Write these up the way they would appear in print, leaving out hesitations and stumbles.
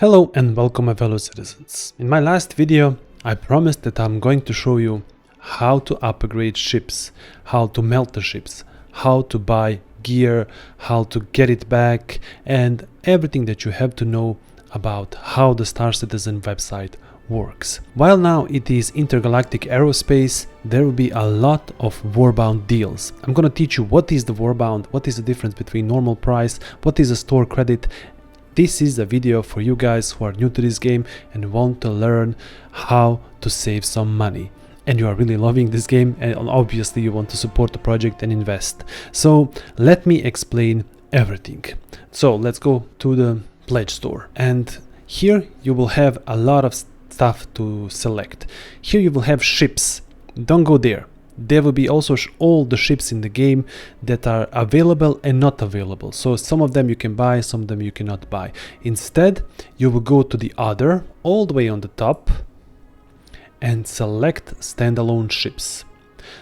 Hello and welcome my fellow citizens. In my last video I promised that I'm going to show you how to upgrade ships, how to melt the ships, how to buy gear, how to get it back, and everything that you have to know about how the Star Citizen website works. While now it is intergalactic aerospace, there will be a lot of warbond deals. I'm gonna teach you what is the warbond, what is the difference between normal price, what is a store credit. This is a video for you guys who are new to this game and want to learn how to save some money. And you are really loving this game and obviously you want to support the project and invest. So let me explain everything. So let's go to the pledge store. And here you will have a lot of stuff to select. Here you will have ships. Don't go there. There will be also all the ships in the game that are available and not available. So some of them you can buy, some of them you cannot buy. Instead, you will go to the other, all the way on the top, and select standalone ships.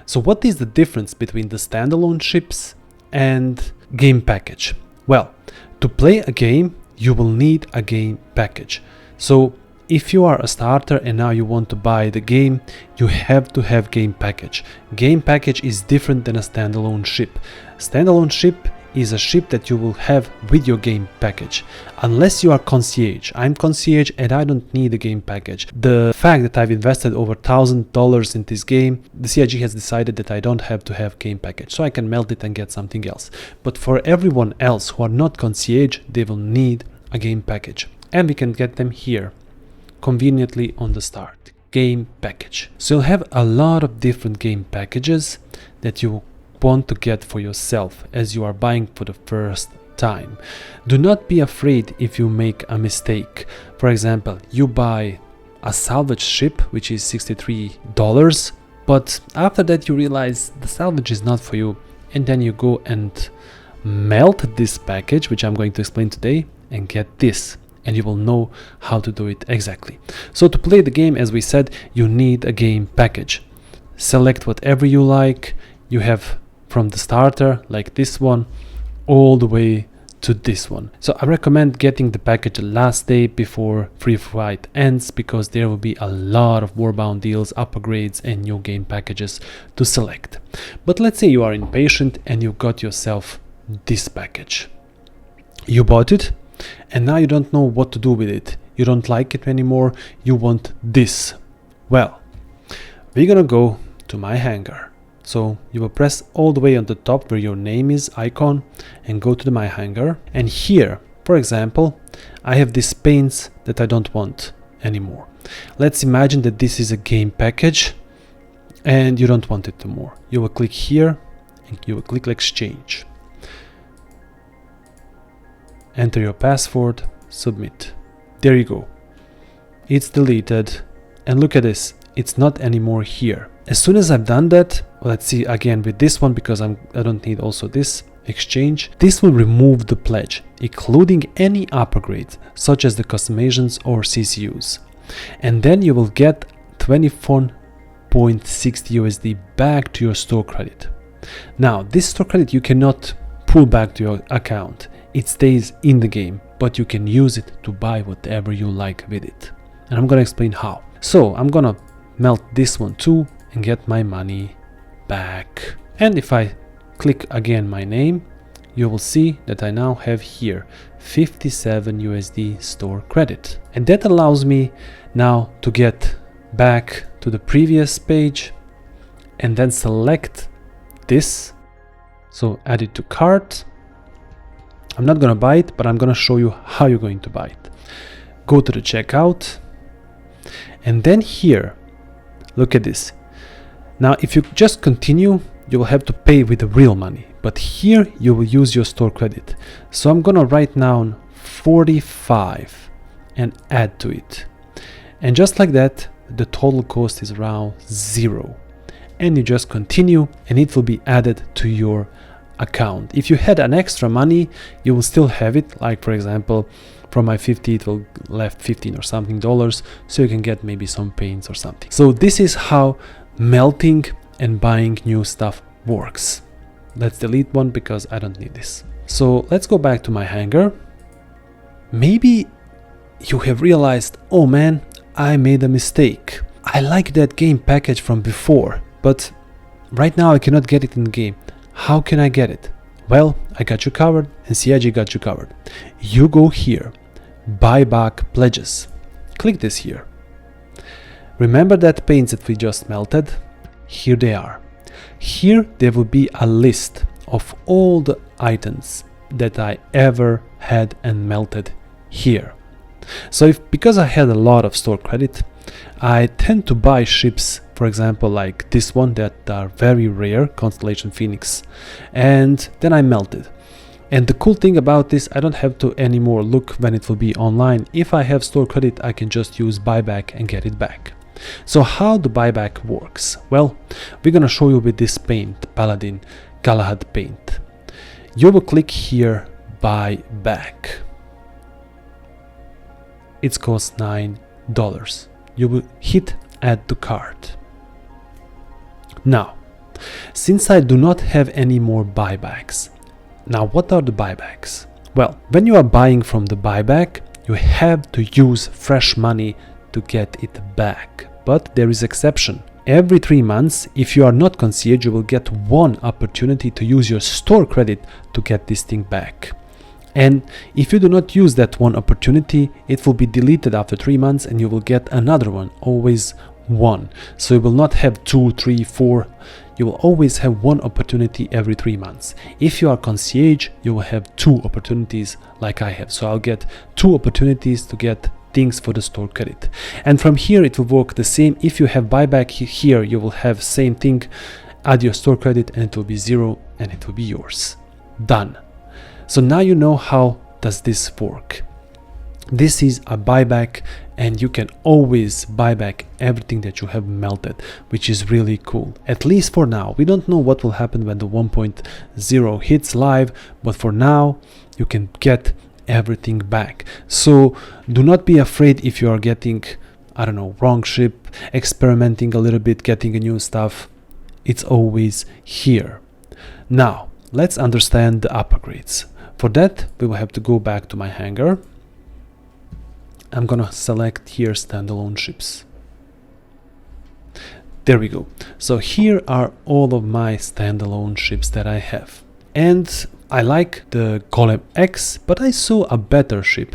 So what is the difference between the standalone ships and game package? Well, to play a game, you will need a game package. So if you are a starter and now you want to buy the game, you have to have game package. Game package is different than a standalone ship. Standalone ship is a ship that you will have with your game package. Unless you are concierge. I'm concierge and I don't need a game package. The fact that I've invested over $1,000 in this game, the CIG has decided that I don't have to have game package. So I can melt it and get something else. But for everyone else who are not concierge, they will need a game package. And we can get them here, conveniently on the start. Game package. So you'll have a lot of different game packages that you want to get for yourself as you are buying for the first time. Do not be afraid if you make a mistake. For example, you buy a salvage ship which is $63, but after that you realize the salvage is not for you, and then you go and melt this package, which I'm going to explain today, and get this. And you will know how to do it exactly. So to play the game, as we said, you need a game package. Select whatever you like. You have from the starter, like this one, all the way to this one. So I recommend getting the package the last day before free flight ends, because there will be a lot of warbond deals, upgrades, and new game packages to select. But let's say you are impatient and you got yourself this package. You bought it, and now you don't know what to do with it. You don't like it anymore. You want this. Well, we're gonna go to my hangar. So you will press all the way on the top where your name is icon and go to the my hangar. And here, for example, I have these paints that I don't want anymore. Let's imagine that this is a game package and you don't want it anymore. You will click here and you will click exchange. Enter your password, submit. There you go. It's deleted. And look at this. It's not anymore here. As soon as I've done that, let's see again with this one, because I don't need also this exchange. This will remove the pledge, including any upgrades, such as the customizations or CCUs. And then you will get 24.60 USD back to your store credit. Now, this store credit you cannot pull back to your account. It stays in the game, but you can use it to buy whatever you like with it. And I'm gonna explain how. So I'm gonna melt this one too and get my money back. And if I click again my name, you will see that I now have here 57 USD store credit. And that allows me now to get back to the previous page and then select this. So add it to cart. I'm not gonna buy it, but I'm gonna show you how you're going to buy it. Go to the checkout, and then here, look at this. Now, if you just continue, you will have to pay with the real money, but here you will use your store credit. So I'm gonna write down 45 and add to it. And just like that, the total cost is around 0. And you just continue and it will be added to your account. If you had an extra money, you will still have it. Like for example, from my 50 it will left 15 or something dollars, so you can get maybe some paints or something. So this is how melting and buying new stuff works. Let's delete one because I don't need this. So let's go back to my hangar. Maybe you have realized, oh man, I made a mistake. I like that game package from before, but right now I cannot get it in the game. How can I get it? Well, I got you covered and CIG got you covered. You go here, buyback pledges. Click this here. Remember that paints that we just melted? Here they are. Here there will be a list of all the items that I ever had and melted here. So because I had a lot of store credit, I tend to buy ships, for example, like this one that are very rare, Constellation Phoenix, and then I melt it. And the cool thing about this, I don't have to anymore look when it will be online. If I have store credit, I can just use buyback and get it back. So how the buyback works? Well, we're gonna show you with this paint, Paladin Galahad paint. You will click here, buy back. It costs $9. You will hit add to cart. Now, since I do not have any more buybacks, now what are the buybacks? Well, when you are buying from the buyback, you have to use fresh money to get it back. But there is exception. Every 3 months, if you are not concierge, you will get one opportunity to use your store credit to get this thing back. And if you do not use that one opportunity, it will be deleted after 3 months and you will get another one, always one. So you will not have 2, 3, 4. You will always have one opportunity every 3 months. If you are concierge, you will have 2 opportunities like I have. So I'll get 2 opportunities to get things for the store credit. And from here it will work the same. If you have buyback here, you will have same thing. Add your store credit and it will be 0 and it will be yours. Done. So now you know how does this work. This is a buyback and you can always buy back everything that you have melted, which is really cool. At least for now. We don't know what will happen when the 1.0 hits live, but for now you can get everything back. So do not be afraid if you are getting, I don't know, wrong ship, experimenting a little bit, getting a new stuff. It's always here. Now let's understand the upgrades. For that we will have to go back to my hangar. I'm gonna select here standalone ships. There we go. So here are all of my standalone ships that I have. And I like the Golem X, but I saw a better ship.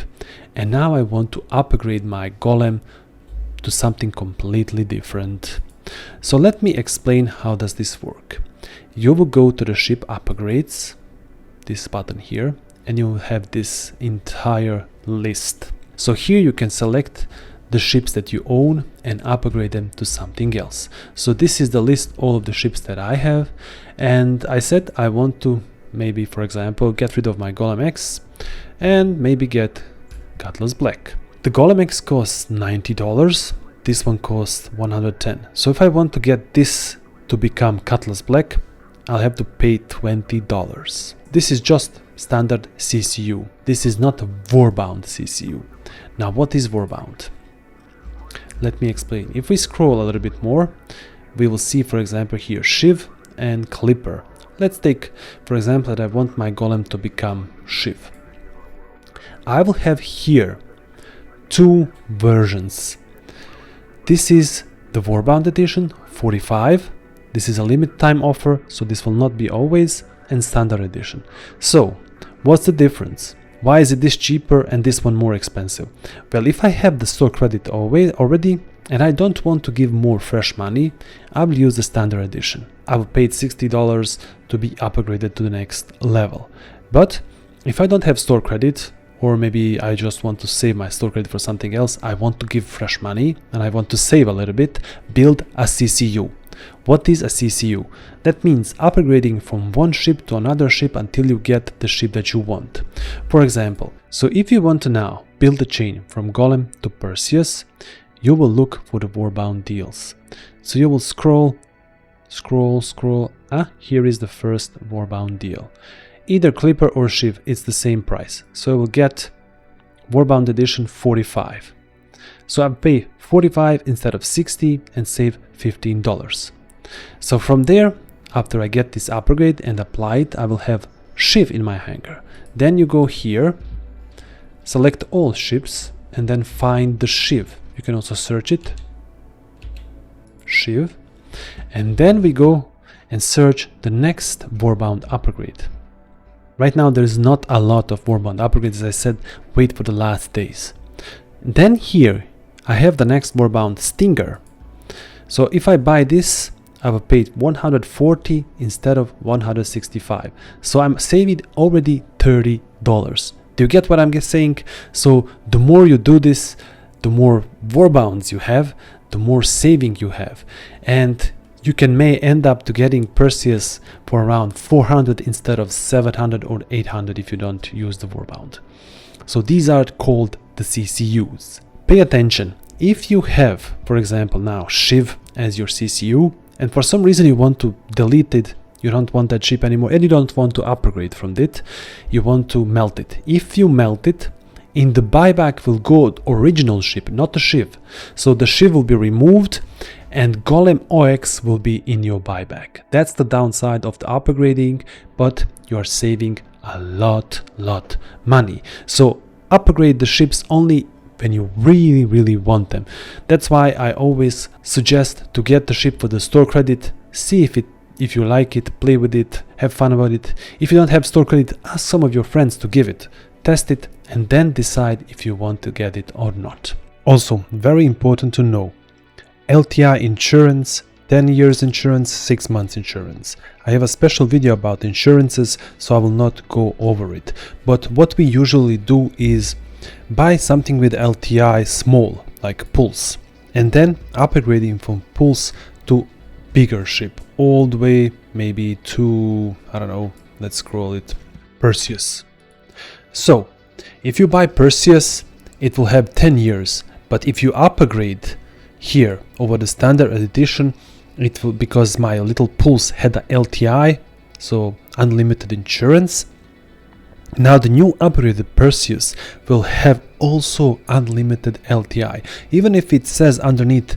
And now I want to upgrade my Golem to something completely different. So let me explain how does this work. You will go to the ship upgrades, this button here, and you will have this entire list. So here you can select the ships that you own and upgrade them to something else. So this is the list, all of the ships that I have. And I said I want to maybe, for example, get rid of my Golem X and maybe get Cutlass Black. The Golem X costs $90. This one costs $110. So if I want to get this to become Cutlass Black, I'll have to pay $20. This is just standard CCU. This is not a warbond CCU. Now what is warbond? Let me explain. If we scroll a little bit more, we will see, for example, here Shiv and Clipper. Let's take, for example, that I want my Golem to become Shiv. I will have here 2 versions. This is the warbond edition, 45. This is a limited time offer, so this will not be always, and standard edition. So what's the difference? Why is it this cheaper and this one more expensive? Well, if I have the store credit already and I don't want to give more fresh money, I will use the standard edition. I will pay $60 to be upgraded to the next level. But if I don't have store credit, or maybe I just want to save my store credit for something else, I want to give fresh money and I want to save a little bit, build a CCU. What is a CCU? That means upgrading from one ship to another ship until you get the ship that you want. For example, so if you want to now build a chain from Golem to Perseus, you will look for the warbond deals. So you will scroll. Here is the first warbond deal. Either Clipper or Shiv, it's the same price. So I will get warbond edition 45. So I pay 45 instead of 60 and save $15. So from there, after I get this upgrade and apply it, I will have Shiv in my hangar. Then you go here, select all ships, and then find the Shiv. You can also search it, Shiv, and then we go and search the next warbond upgrade. Right now there is not a lot of warbond upgrades, as I said, wait for the last days. Then here I have the next warbond Stinger. So if I buy this, I will pay 140 instead of 165. So I'm saving already $30. Do you get what I'm saying? So the more you do this, the more warbonds you have, the more saving you have. And you may end up to getting Perseus for around 400 instead of 700 or 800 if you don't use the warbond. So these are called the CCUs. Pay attention. If you have, for example, now Shiv as your CCU, and for some reason you want to delete it, you don't want that ship anymore, and you don't want to upgrade from it, you want to melt it. If you melt it, in the buyback will go original ship, not the Shiv. So the Shiv will be removed and Golem OX will be in your buyback. That's the downside of the upgrading, but you're saving a lot money. So upgrade the ships only when you really want them. That's why I always suggest to get the ship for the store credit, see if you like it, play with it, have fun about it. If you don't have store credit, ask some of your friends to give it, test it, and then decide if you want to get it or not. Also, very important to know, LTI insurance, 10 years insurance, 6 months insurance. I have a special video about insurances, so I will not go over it. But what we usually do is buy something with LTI small, like Pulse, and then upgrading from Pulse to bigger ship, all the way maybe to, I don't know, let's scroll it, Perseus. So if you buy Perseus, it will have 10 years, but if you upgrade here over the standard edition, it will, because my little Pulse had a LTI, so unlimited insurance. Now the new upgraded Perseus will have also unlimited LTI, even if it says underneath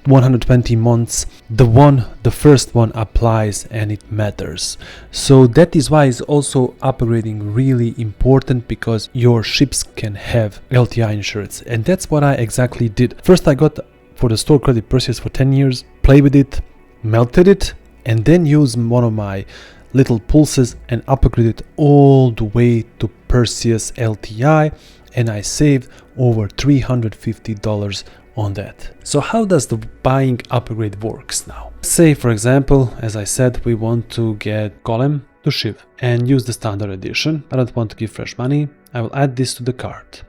120 months, the first one applies and it matters. So that is why it's also upgrading really important, because your ships can have LTI insurance, and that's what I exactly did. First I got for the store credit Perseus for 10 years, play with it, melted it, and then use one of my little Pulses and upgrade it all the way to Perseus LTI, and I saved over $350 on that. So how does the buying upgrade works now? Say for example, as I said, we want to get Golem to Shiv and use the standard edition. I don't want to give fresh money. I will add this to the cart.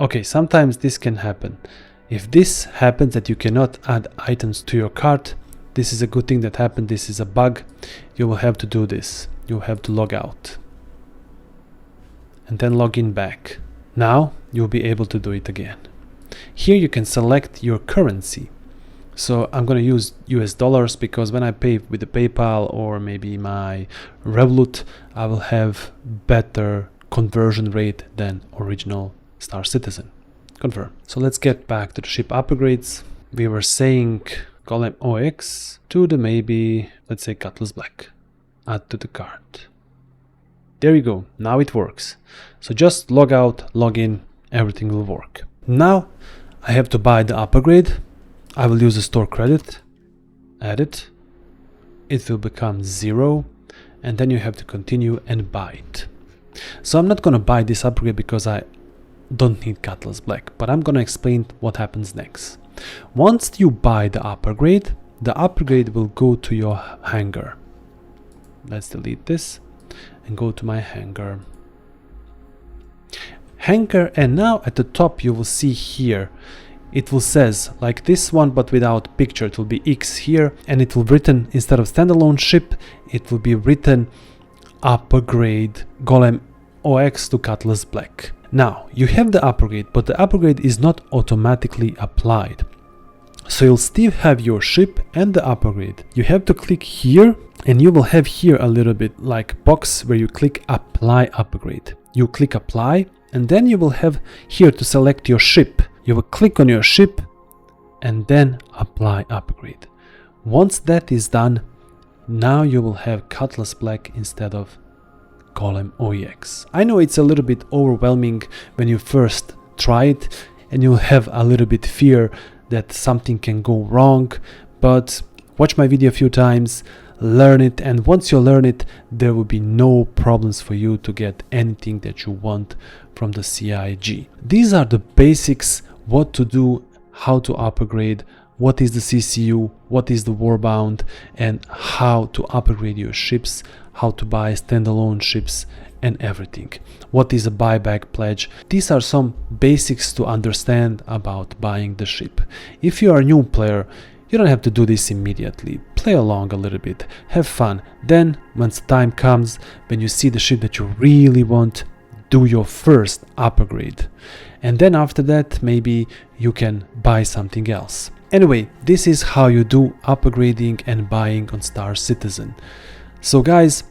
Okay, sometimes this can happen. If this happens that you cannot add items to your cart, this is a good thing that happened. This is a bug. You will have to do this. You have to log out and then log in back. Now you'll be able to do it again. Here you can select your currency. So I'm going to use US dollars, because when I pay with the PayPal or maybe my Revolut, I will have better conversion rate than original Star Citizen. Confirm. So let's get back to the ship upgrades. We were saying Golem OX to the maybe, let's say Cutlass Black. Add to the cart. There you go. Now it works. So just log out, log in, everything will work. Now I have to buy the upgrade. I will use the store credit, add it. It will become 0, and then you have to continue and buy it. So I'm not going to buy this upgrade because I don't need Cutlass Black, but I'm going to explain what happens next. Once you buy the upgrade will go to your hangar. Let's delete this and go to my hangar. And now at the top you will see here, it will says like this one but without picture. It will be X here, and it will be written, instead of standalone ship, it will be written upgrade Golem OX to Cutlass Black. Now you have the upgrade, but the upgrade is not automatically applied. So you'll still have your ship and the upgrade. You have to click here, and you will have here a little bit like box where you click apply upgrade. You click apply, and then you will have here to select your ship. You will click on your ship and then apply upgrade. Once that is done, now you will have Cutlass Black instead of Golem OX. I know it's a little bit overwhelming when you first try it. and you'll have a little bit fear that something can go wrong. But watch my video a few times, learn it, and once you learn it, there will be no problems for you to get anything that you want from the CIG. These are the basics: what to do, how to upgrade, what is the CCU, what is the warbond, and how to upgrade your ships, how to buy standalone ships, and everything. What is a buyback pledge? These are some basics to understand about buying the ship. If you are a new player, you don't have to do this immediately. Play along a little bit, have fun. Then, once the time comes, when you see the ship that you really want, do your first upgrade. And then after that, maybe you can buy something else. Anyway, this is how you do upgrading and buying on Star Citizen. So guys,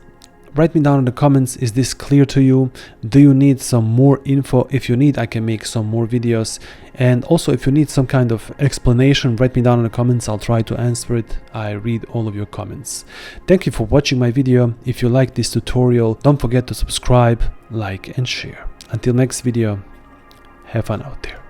write me down in the comments, is this clear to you? Do you need some more info? If you need, I can make some more videos. And also, if you need some kind of explanation, write me down in the comments. I'll try to answer it. I read all of your comments. Thank you for watching my video. If you like this tutorial, don't forget to subscribe, like, and share. Until next video, have fun out there.